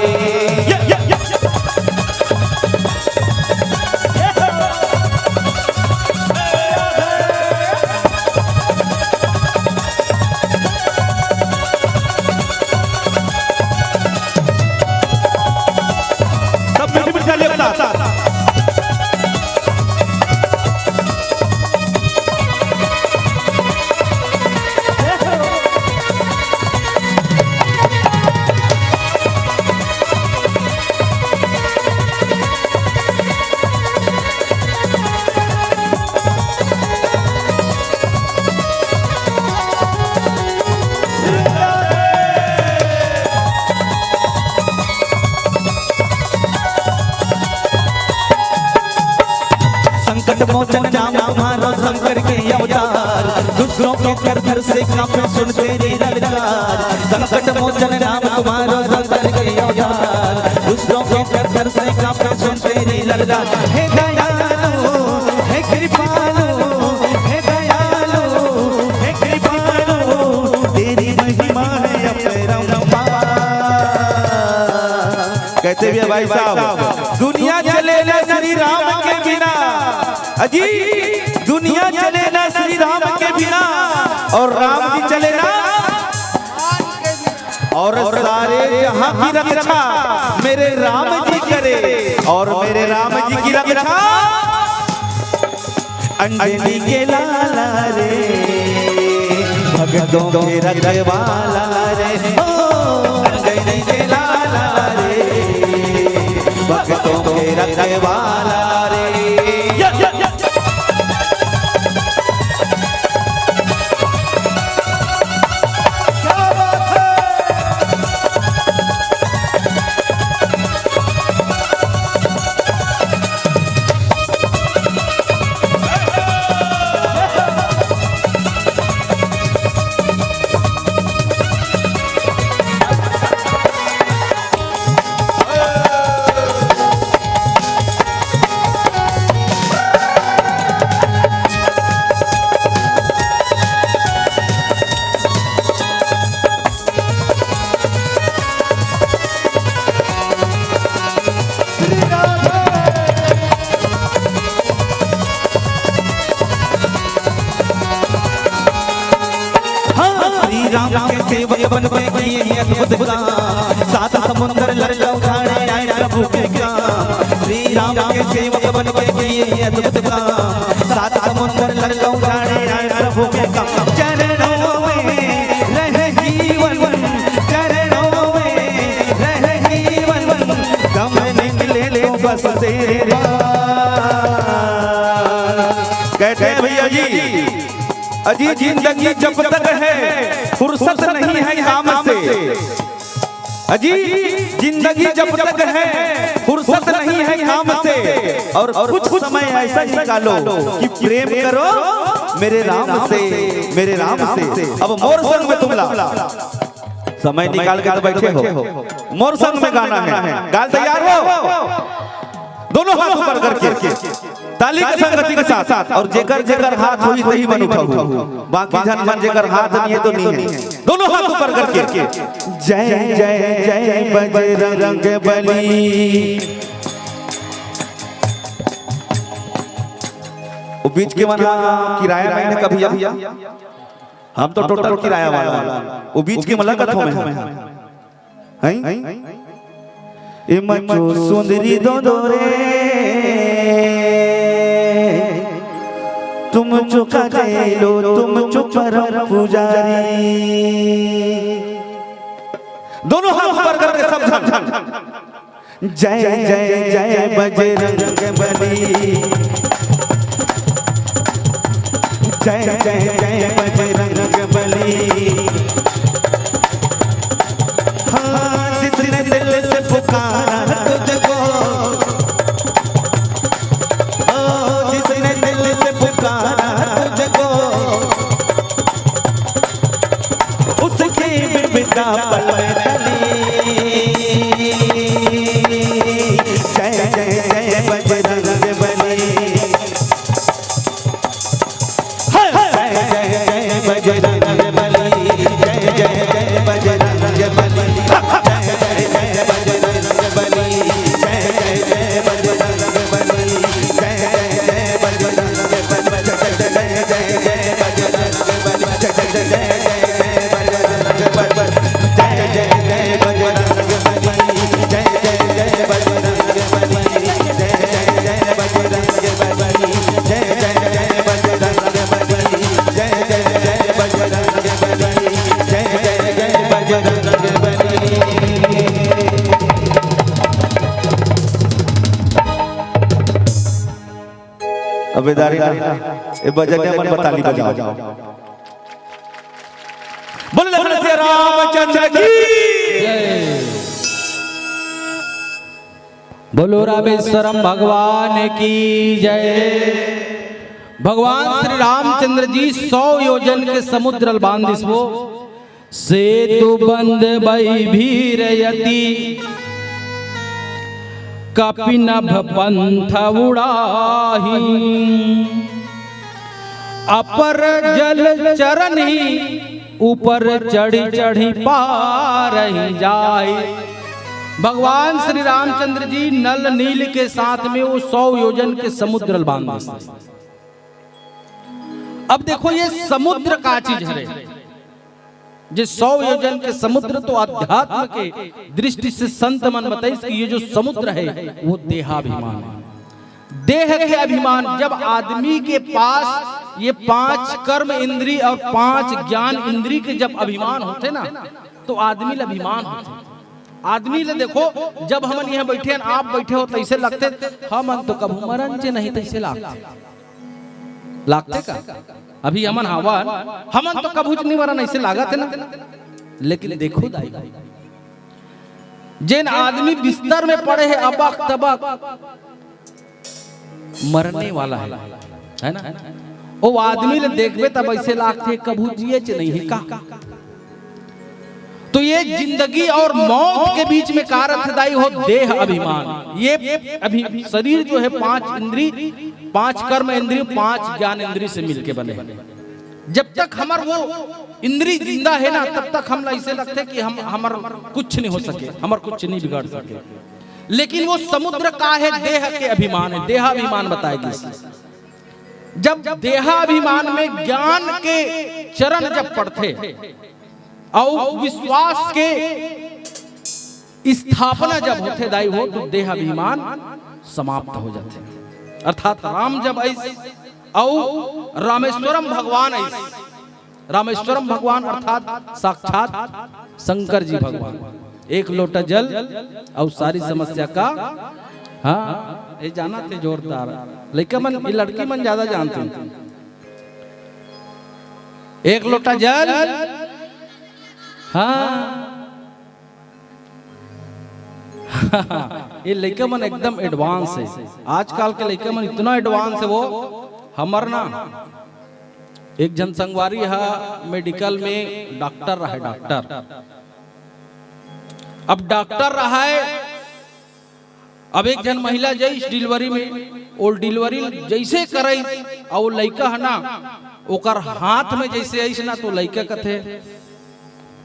मोचन नाम तुम्हारा शंकर के अवतार, दुष्टों के कर घर से कांपे सुन तेरी ललकार। संकट मोचन नाम तुम्हारा शंकर के अवतार, दुष्टों के कर घर से कांपे सुन तेरी ललकार। हे दयालु हे कृपालु, हे दयालु हे कृपालु, तेरी महिमा है अपरंपार। कहते भी भाई साहब, दुनिया चले ना श्री राम के बिना, अजी दुनिया चले ना श्री राम के बिना, और राम जी चले ना और सारे जहां की रक्षा मेरे राम जी करे, और मेरे राम जी की रक्षा अंजनी के लाला रे, भगतों के रखवाला रे, अंजनी के लाला रे, भगतों के रखवाला रे। राम के सेवक बन पे किए अद्भुत काम, सात समुंदर लड़का उठाने आए प्रभु के काम। श्री राम के सेवक बन पे किए अद्भुत काम, सात समुंदर लड़का उठाने आए प्रभु के काम। चरणों में रह जीवन, चरणों में रह जीवन, गम निकले ले बस तेरा। कहते हैं भैया जी, अजी जिंदगी जब तक है फुर्सत नहीं है काम से, अजी जिंदगी जब तक है फुर्सत नहीं है काम से, और कुछ समय ऐसा निकालो कि प्रेम करो मेरे राम से, मेरे राम से। अब मोर संग में तुम ला समय निकाल के बैठे हो, मोर संग में गाना है, गाल तैयार हो, दोनों हाथ ऊपर करके ताली के संगति के साथ, और जेकर जेकर हाथ होई तही मन उठाऊ, बाकी जन मन जेकर हाथ नहीं है तो नहीं है, दोनों हाथ ऊपर करके जय जय जय बजरंग बली। वो बीच के मना किराया नहीं है कभी, हम तो टोटल किराया वाला, वो बीच के मलकत हो में हैं ए मचो सुंदरी दो रे, तुम चुका लो तुम चुप परम पुजारी। दोनों हाथ ऊपर करके सब जन जय जय जय बजरंग बली, जय जय जय बजरंग बली। हाँ जिसने दिल से पुकारा तुझको, जिसने दिल से पुकारा तुझको, उसकी बिना पल में टली। जय जय जय बजरंग बली, जय जय जय बजरंग बली, जय जय जय बजरंग बली। अबेदारी ए बजने मन बताली बजाओ। बोले लखन से रामचंद्र की जय, बोलो रामेश्वरम भगवान की जय। भगवान श्री रामचंद्र जी 100 योजन के समुद्र बांधिसवो, सेतु बंद भई भीरयति, कपिनभ पंथ उड़ाही, अपर जल चरण ही ऊपर चढ़ी चढ़ी पार ही जाए। भगवान श्री रामचंद्र जी नल नील के साथ में वो 100 योजन के समुद्र बांधे। अब देखो ये समुद्र का चीज है, जे 100 योजन के समुद्र तो अध्यात्म के दृष्टि से संत मन बताइए कि ये जो समुद्र है वो देहाभिमान है। देह के अभिमान, जब आदमी के पास ये 5 कर्म इंद्री और 5 ज्ञान इंद्री के जब अभिमान होते ना तो आदमी ल अभिमान होते। आदमी ले देखो, जब हम यहाँ बैठे हैं, आप बैठे हो तैसे लगते हम तो कभी मरन चे नहीं तैसे लागते का अभी हमन हवन हमन तो कभी नहीं मरन ऐसे लागत है ना। लेकिन देखो दाई, जिन आदमी बिस्तर में पड़े हैं अबक तबक मरने वाला है ना, वो आदमी ले देखबे तब ऐसे लागते कभी जिए चे नहीं है का। तो ये जिंदगी और मौत के बीच में कारकदायी हो देह अभिमान। ये अभी शरीर जो है 5 इंद्री, 5 कर्म इंद्री, 5 ज्ञान इंद्री से मिलके बने। जब तक हमार वो इंद्री जिंदा है ना तब तक हम ऐसे लगते कि हम हमार कुछ नहीं हो सके, हमार कुछ नहीं बिगाड़ सके। लेकिन वो समुद्र का है देह के अभिमान है। देहाभिमान बताएगी। जब देहाभिमान में ज्ञान के चरण जब पढ़ते और विश्वास के स्थापना जब होते दाई हो तो देहाभिमान समाप्त हो जाते। अर्थात राम जब ऐसे और रामेश्वरम भगवान ऐसे, रामेश्वरम भगवान अर्थात साक्षात शंकर जी भगवान, एक लोटा जल और सारी समस्या का। हाँ ये जाना थे जोरदार, लेकिन मन ये लड़की मन ज्यादा जानते हैं। एक लोटा जल, हाँ ये लड़का मन एकदम एडवांस है। आजकल के लड़का मन इतना एडवांस है, वो हमर ना एक जन संगवारी है मेडिकल में डॉक्टर रहा है। डॉक्टर अब डॉक्टर रहा है, अब एक जन महिला जैस डिलीवरी में और डिलीवरी जैसे करे और लड़का है ना ओकर हाथ में जैसे ऐसे ना तो लड़का कथे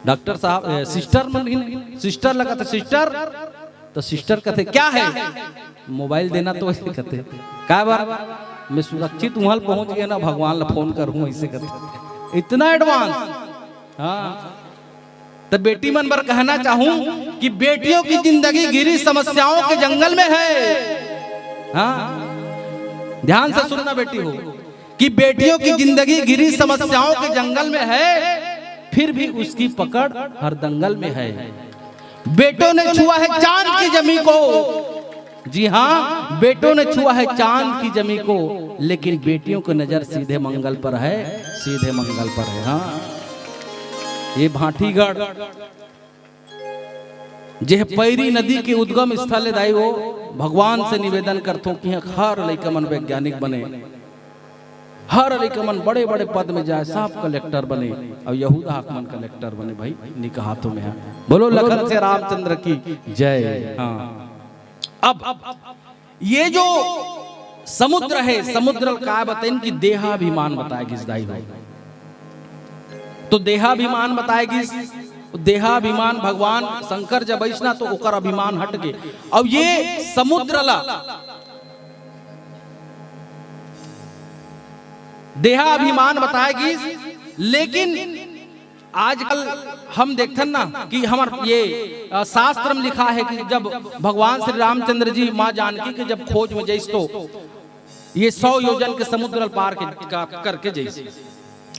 डॉक्टर साहब सिस्टर मन सिस्टर लगा था सिस्टर तो सिस्टर कहते क्या है मोबाइल देना तो ऐसे कहते क्या बार मैं सुरक्षित वहां पहुंच गया ना भगवान ला फोन करूं ऐसे कहते इतना एडवांस। हाँ तो बेटी मन पर कहना चाहूं कि बेटियों की जिंदगी घिरी समस्याओं के जंगल में है। हाँ ध्यान से सुनना बेटी हो कि बेटियों की जिंदगी घिरी समस्याओं के जंगल में है, फिर भी उसकी पकड़ हर दंगल में है। बेटों ने छुआ है चांद की जमी को, जी हाँ बेटों ने छुआ है चांद की जमी को, लेकिन बेटियों की नजर सीधे मंगल पर है, सीधे मंगल पर है। हाँ ये भाटीगढ़ जे पैरी नदी के उद्गम स्थल दाई हो, भगवान से निवेदन करतो कि हर लड़का मन वैज्ञानिक बने, हर लड़का मन बड़े बड़े पद में जाए, सब कलेक्टर बने और यहूदा हाकमन कलेक्टर बने। भाई निकाह हाथों में है, बोलो लखन से रामचंद्र की जय। हाँ अब ये जो समुद्र है, समुद्र का बताएं कि देहाभिमान बताएगी इस दाई भाई, तो देहाभिमान बताएगी। देहाभिमान भगवान शंकर जब बैठना तो ओकर अभिमान हट गए। अब ये समुद्र ला देहाभिमान बताएगी, लेकिन आजकल हम देखते ना कि हमार ये शास्त्र में लिखा है कि जब भगवान श्री रामचंद्र जी माँ जानकी के जब खोज में जैस तो ये 100 योजन के समुद्र पार करके जैसे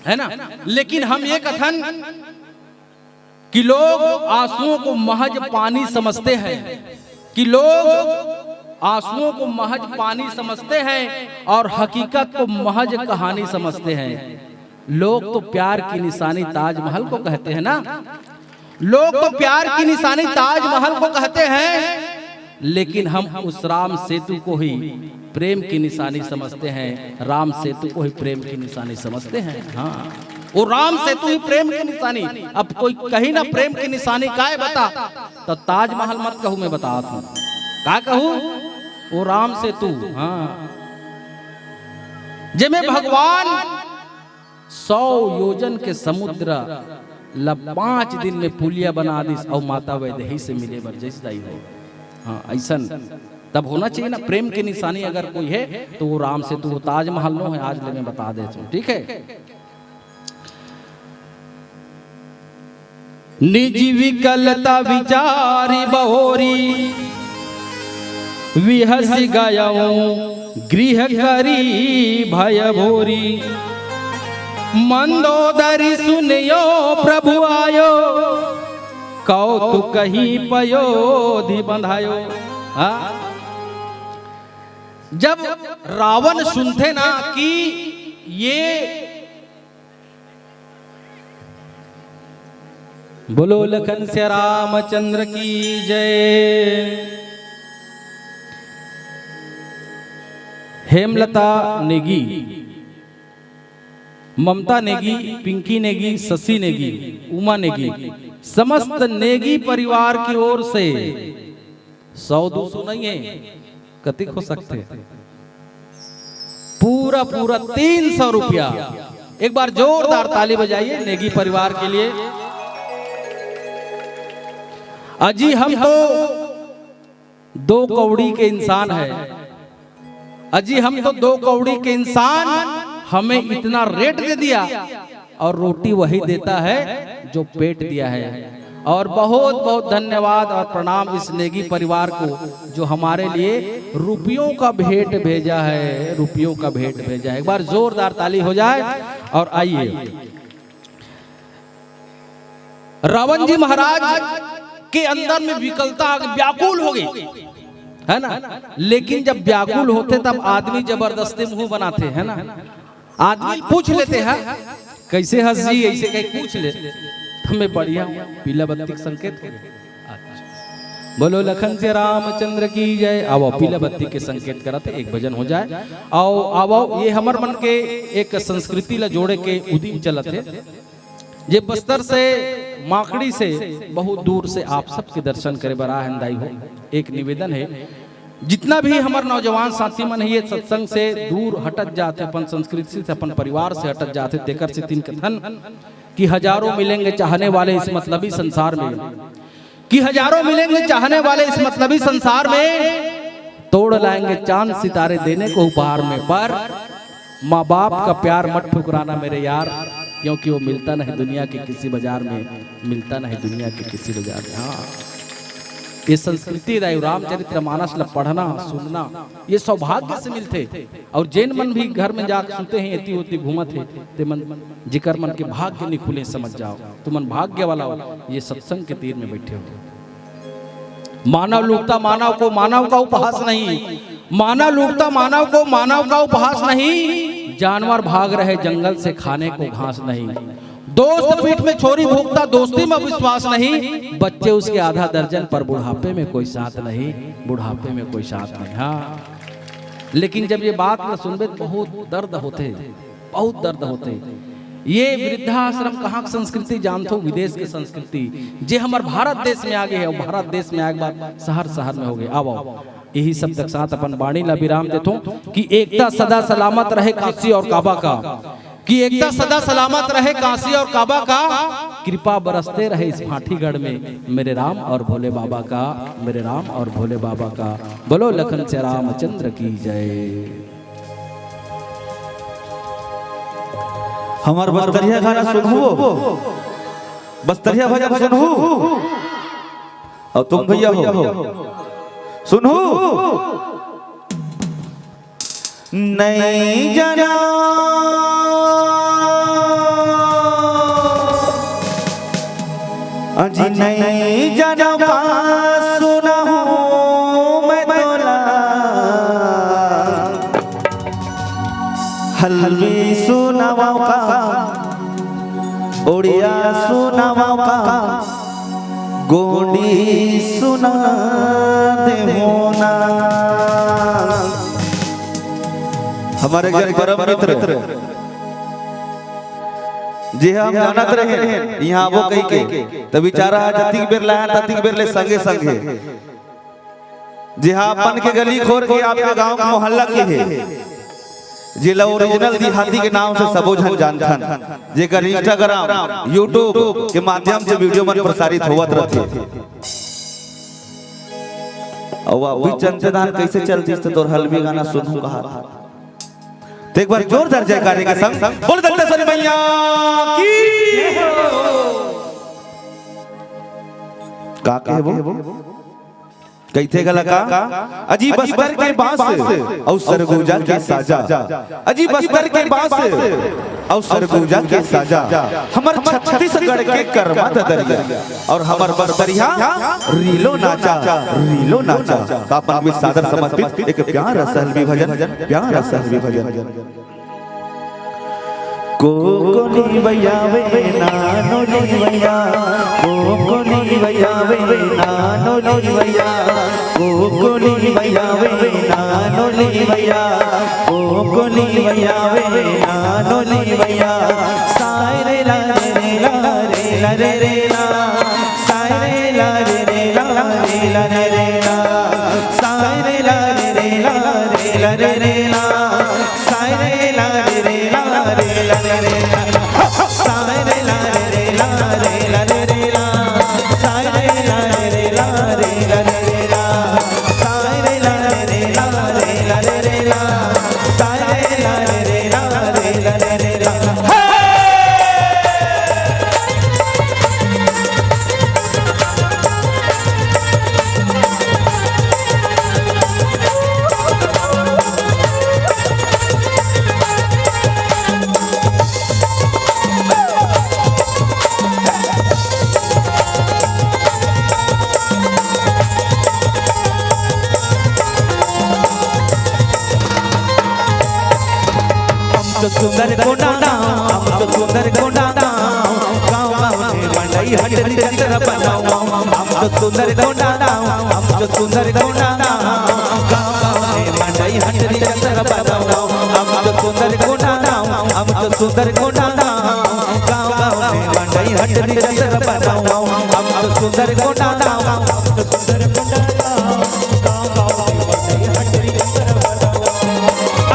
है ना। लेकिन हम ये कथन कि लोग आंसुओं को महज पानी समझते हैं, कि लोग आंसुओं को महज पानी समझते हैं और हकीकत को महज कहानी समझते हैं। लोग तो प्यार की निशानी ताजमहल को कहते हैं ना, लोग तो प्यार की निशानी ताजमहल को कहते हैं, लेकिन हम उस राम सेतु को ही प्रेम की निशानी समझते हैं, राम सेतु को ही प्रेम की निशानी समझते हैं। हाँ वो राम सेतु ही प्रेम की निशानी। अब कोई कही ना प्रेम की निशानी का है बता, तो ताजमहल मत कहूं, मैं बता दूं का कहूं, वो राम सेतु। हाँ जिसमें भगवान 100 योजन के समुद्र 5 दिन में पुलिया बना दी और माता वैदेही से मिले बर जैसा ही हो। हाँ ऐसा तब होना चाहिए ना, प्रेम की निशानी अगर कोई है तो वो राम सेतु, वो ताजमहल नो है। आज ले मैं बता देता हूँ, ठीक है। निजी विकलता विचारी बहोरी विहस गयऊं गृह करी भय भोरी मंदोदरी सुनियो प्रभु आयो कौतुक ही पयोधि बंधायो। जब रावण सुनते ना कि ये बोलो लखन से रामचंद्र की जय। हेमलता नेगी, ममता नेगी, पिंकी नेगी, शशि नेगी, उमा नेगी, समस्त नेगी परिवार की ओर से 100-200 नहीं है, कतिक हो सकते पूरा 300 रुपया। एक बार जोरदार ताली बजाइए नेगी परिवार के लिए। अजी हम तो 2 कौड़ी के इंसान है, अजी हम तो 2 कौड़ी के इंसान, हमें इतना रेट दे दिया और रोटी वही देता है जो पेट दिया है। और बहुत बहुत धन्यवाद और प्रणाम इस नेगी परिवार को जो हमारे लिए रुपयों का भेंट भेजा है, रुपयों का भेंट भेजा है। एक बार जोरदार ताली हो जाए। और आइए, रावण जी महाराज के अंदर में विकलता व्याकुल हो गई है ना। लेकिन जब व्याकुल होते तब आदमी जबरदस्ती मुंह बनाते हैं ना। आदमी पूछ लेते हैं कैसे हंस जी, ऐसे कहीं पूछ ले हमें बढ़िया पीला बत्ती संकेत। बोलो लखन से रामचंद्र की जय। आओ पीला बत्ती के संकेत कराते, एक भजन हो जाए। आओ आओ, ये हमार मन के एक संस्कृति ला जोड़े के उदिम चलत है। ये बस्तर से माकड़ी से बहुत दूर से आप सबके दर्शन करे बरा हंदाई हो। एक निवेदन है, जितना भी हमारे नौजवान साथी मन है ये सत्संग से दूर हटत जाते, अपन संस्कृति से अपन परिवार से हटत जाते, देकर से 3 कथन कि हजारों मिलेंगे चाहने वाले इस मतलबी संसार में, कि हजारों मिलेंगे चाहने वाले इस मतलबी संसार में, तोड़ लाएंगे चांद सितारे देने को उपहार में, पर माँ बाप का प्यार मत ठुकराना मेरे यार, क्योंकि वो मिलता नहीं दुनिया के किसी बाजार में, मिलता नहीं दुनिया के किसी बाजार में। हाँ, ये संस्कृति रामचरित्र मानस ला पढ़ना सुनना ये सौभाग्य से मिलते। और जैन मन भी घर में जाकर सुनते हैं, एती होती घूमत है ते मन जिकर मन के भाग्य नहीं खुले, समझ जाओ तुम भाग्य वाला हो, ये सत्संग के तीर में बैठे हो। मानव लूटता मानव को मानव का उपहास नहीं, मानव लूटता मानव को मानव का उपहास नहीं, जानवर भाग रहे जंगल से खाने को घास नहीं, दोस्त पीठ में छोरी भोगता दोस्ती में विश्वास नहीं, बच्चे उसके आधा दर्जन पर बुढ़ापे में कोई साथ नहीं, बुढ़ापे में कोई साथ नहीं। हाँ, लेकिन जब ये बात न सुनबे बहुत दर्द होते, बहुत दर्द होते। ये वृद्धाश्रम कहाँ की संस्कृति जानते हो? विदेश की संस्कृति जे हमारे भारत देश में आगे है, और भारत देश में आगे बात शहर शहर में हो गए। आओ यही सब तक साथ अपन बाणी ला विराम देता हूँ कि एकता सदा सलामत रहे काशी और काबा का, कि एकता सदा सलामत रहे काशी और काबा का, कृपा बरसते रहे इस फांटीगढ़ में मेरे राम और भोले बाबा का, मेरे राम और भोले बाबा का। बोलो लखन से रामचंद्र की जय। हमार बस्तरिया गाना सुनहु, बस्तरिया भजन सुनहु, और तुम भैया हो सुनहु। नहीं जाना अजी नहीं जाना सुना हूँ मैं तोला, हलवी सुनावाओ का, उड़िया सुनावाओ का, गोंडी सुना दे होना। हमारे घर परम मित्र जी हम जानत रहे यहाँ वो कही के तो बेचारा जतिक बेर लाया ततिक बेर ले संगे संगे जी हाँ अपन के गली खोर के आपके गांव का मोहल्ला के है जिला ओरिजिनल दिहाती के नाम से सबो जन जानथन, जेकर इंस्टाग्राम यूट्यूब के माध्यम से वीडियो मन प्रसारित होवत रहते। और अभी चंचदान कैसे चलती तो तोर हलवी गाना सुनहु कहा था। तो एक बार जोरदार जयकारे के संग बोल दत्तेश्वरी मैया की। का कहे वो कैथे गला का अजी बस्तर के बांस और सरगुजा के साजा, अजी बस्तर के बांस और सरगुजा के साजा, हमर छत्तीसगढ़ के कर्मा दरिया और हमर बस्तरिया रीलो नाचा, रीलो नाचा। आपन में सादर समर्पित एक प्यारा सहलवी भजन, प्यारा सहलवी भजन। कोकोनी बयावे नानो भैया, कोकोनी बयावे नानो भैया, कोकोनी बयावे नानो भैया, कोकोनी बयावे नानो भैया। सारे ला रे ला रे ला रे रे ला, सारे ला रे रे ला रे ला रे रे ला, सारे ला रे रे ला रे ला रे रे ला, सारे ला रे रे ला रे ला रे रे ला, सारे ला रे रे ला रे ला रे रे ला, सारे ला रे रे ला रे ला रे रे ला, सारे ला रे रे ला रे ला रे रे ला, सारे ला रे रे ला रे ला रे रे ला। सुंदर कोना हम तो सुंदर कोना गाँव गाँव में मंडई हटरी जंतर बनाओ, हम तो सुंदर कोना हम तो सुंदर कोना गाँव गाँव में मंडई हटरी जंतर बनाओ, हम तो सुंदर कोना हम तो सुंदर कोना गाँव गाँव में मंडई हटरी जंतर बनाओ, हम तो सुंदर कोना हम तो सुंदर कोना गाँव गाँव में मंडई हटरी जंतर बनाओ।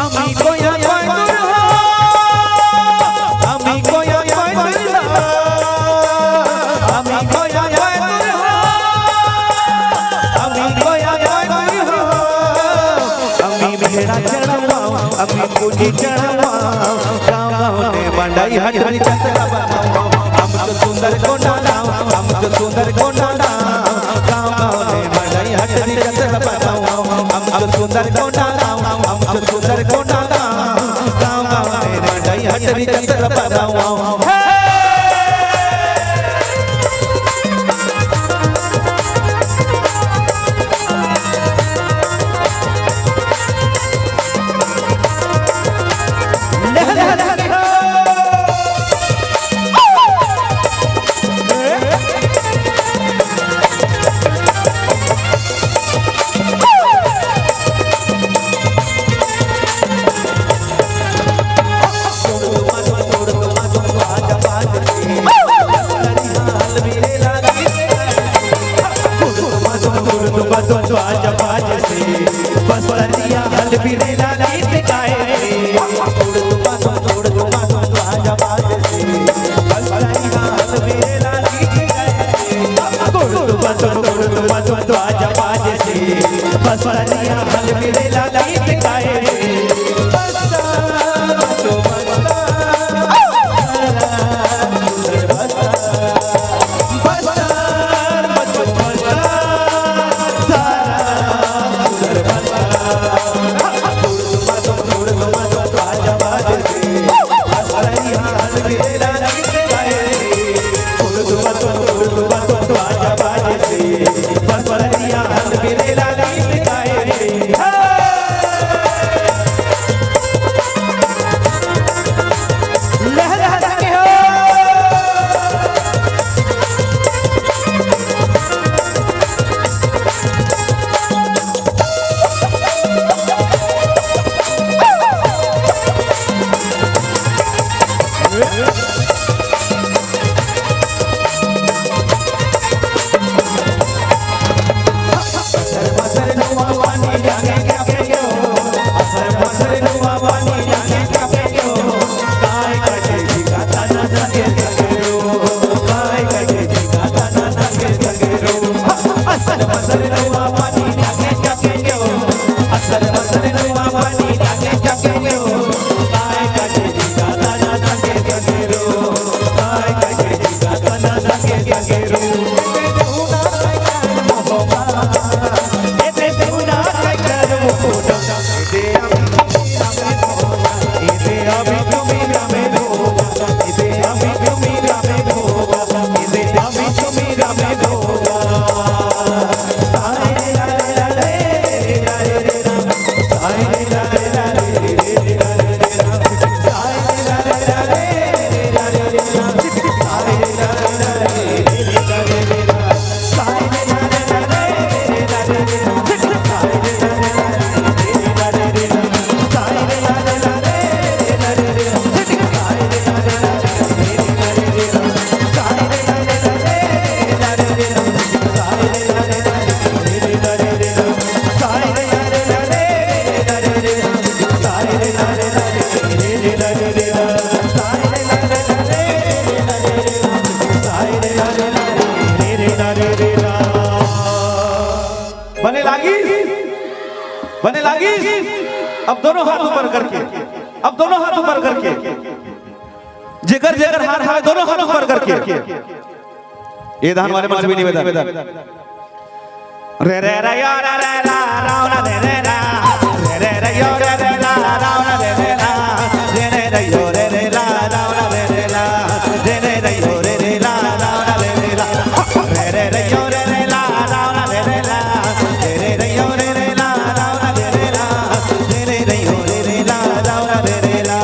अमी को या अभी पूजी चढ़वा गाँव गाँव में मंडई हटरी जंतर बनाओ, हम तो सुंदर कोना हम तो सुंदर कोना गाँव गाँव में मंडई हटरी जंतर बनाओ, हम तो सुंदर कोना हम तो सुंदर कोना गाँव गाँव में मंडई हटरी जंतर बनाओ। बने लागी, बने लागी। अब दोनों हाथ ऊपर करके, अब दोनों हाथ ऊपर करके, जिगर जिगर हाथ हाथ दोनों हाथ ऊपर करके, ये दान वाले मन से भी निवेदन। रे रे रे या रे रे रा रावण रे रे रा, रे रे रे यो रे रे रा रावण रे रे रा, रे रे रे यो रे रे रा रावण रे रे रा, रे रे रे यो रे रे रा रावण रे रे रा, रे रे रे यो रे रे रा रावण रे रे रा, रे रे रे यो रे रे रा रावण रे रे रा, रे रे रे यो रे रे रा रावण रे रे रा,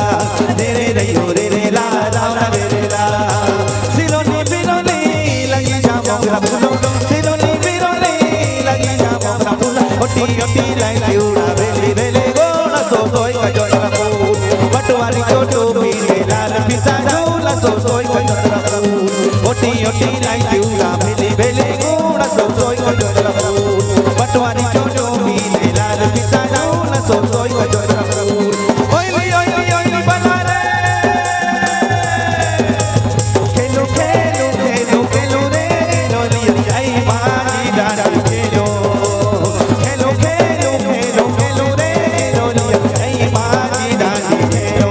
रे रे रे यो रे रे रा रावण रे रे रा। सिलोनी बिलोनी लगी जा मोगरा फूलो, सिलोनी बिलोनी लगी जा मोगरा फूलो, ओटी ओटी लाई चिउड़ा बेली बेले गोना सो सोई का जोड़ा फूल, बटवारी छोटो पीले लाल पिता झूला सो सोई का जोड़ा फूल, ओटी ओटी लाई चिउड़ा बेली बेले गोना सो सोई का जोड़ा फूल, बटवारी छोटो पीले लाल पिता झूला सो सोई का जोड़ा फूल। ओय ओय ओय ओय बना रे खेलो खेलो खेलो खेलो रे लोलिया जाई मारी डांस खेलो, खेलो खेलो खेलो खेलो रे लोलिया जाई मारी डांस खेलो।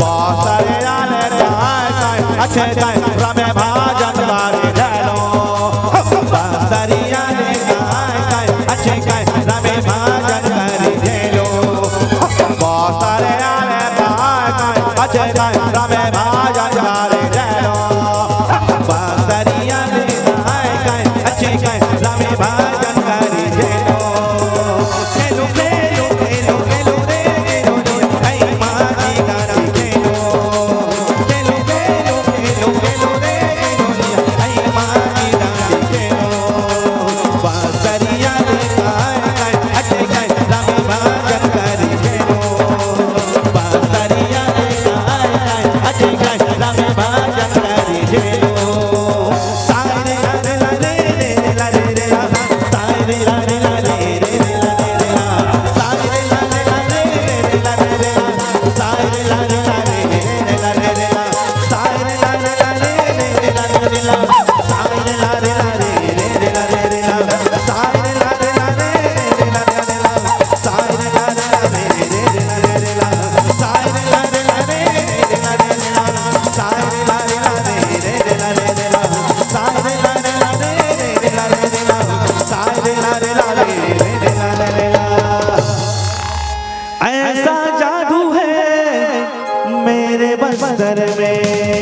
बासरे आले काय अच्छे काय रमे भाजन मारे डालो, बासरी आले काय अच्छे काय रमे भाजन मारे डालो, बासरे आले काय अच्छे काय रमे भाजन मारे डालो, बासरी आले काय अच्छे काय रमे भाजन मारे डालो। खेलो खेलो खेलो खेलो रे लोलिया जाई मारी डांस खेलो, खेलो खेलो खेलो खेलो रे लोलिया जाई मारी डांस खेलो, बासरी आले काय अच्छे काय रमे भाजन मारे खेलो, बासरी आले काय अच्छे काय रमे भाजन मारे खेलो। सारे ला रे ला रे रे ला रे रे ला, सारे ला रे ला रे रे ला रे रे ला, सारे ला रे ला रे रे ला रे रे ला, सारे ला रे ला रे रे ला रे रे ला, सारे ला रे ला रे रे ला रे रे ला, सारे ला रे ला रे रे ला रे रे ला, सारे ला रे ला रे रे ला रे रे ला, सारे ला रे ला रे रे ला रे रे ला, सारे ला रे ला रे रे ला रे रे ला, सारे ला रे ला रे रे ला रे रे ला, सारे ला रे ला रे रे ला रे रे ला, सारे ला रे ला रे रे ला रे रे ला। ऐसा जादू है मेरे बस्तर में,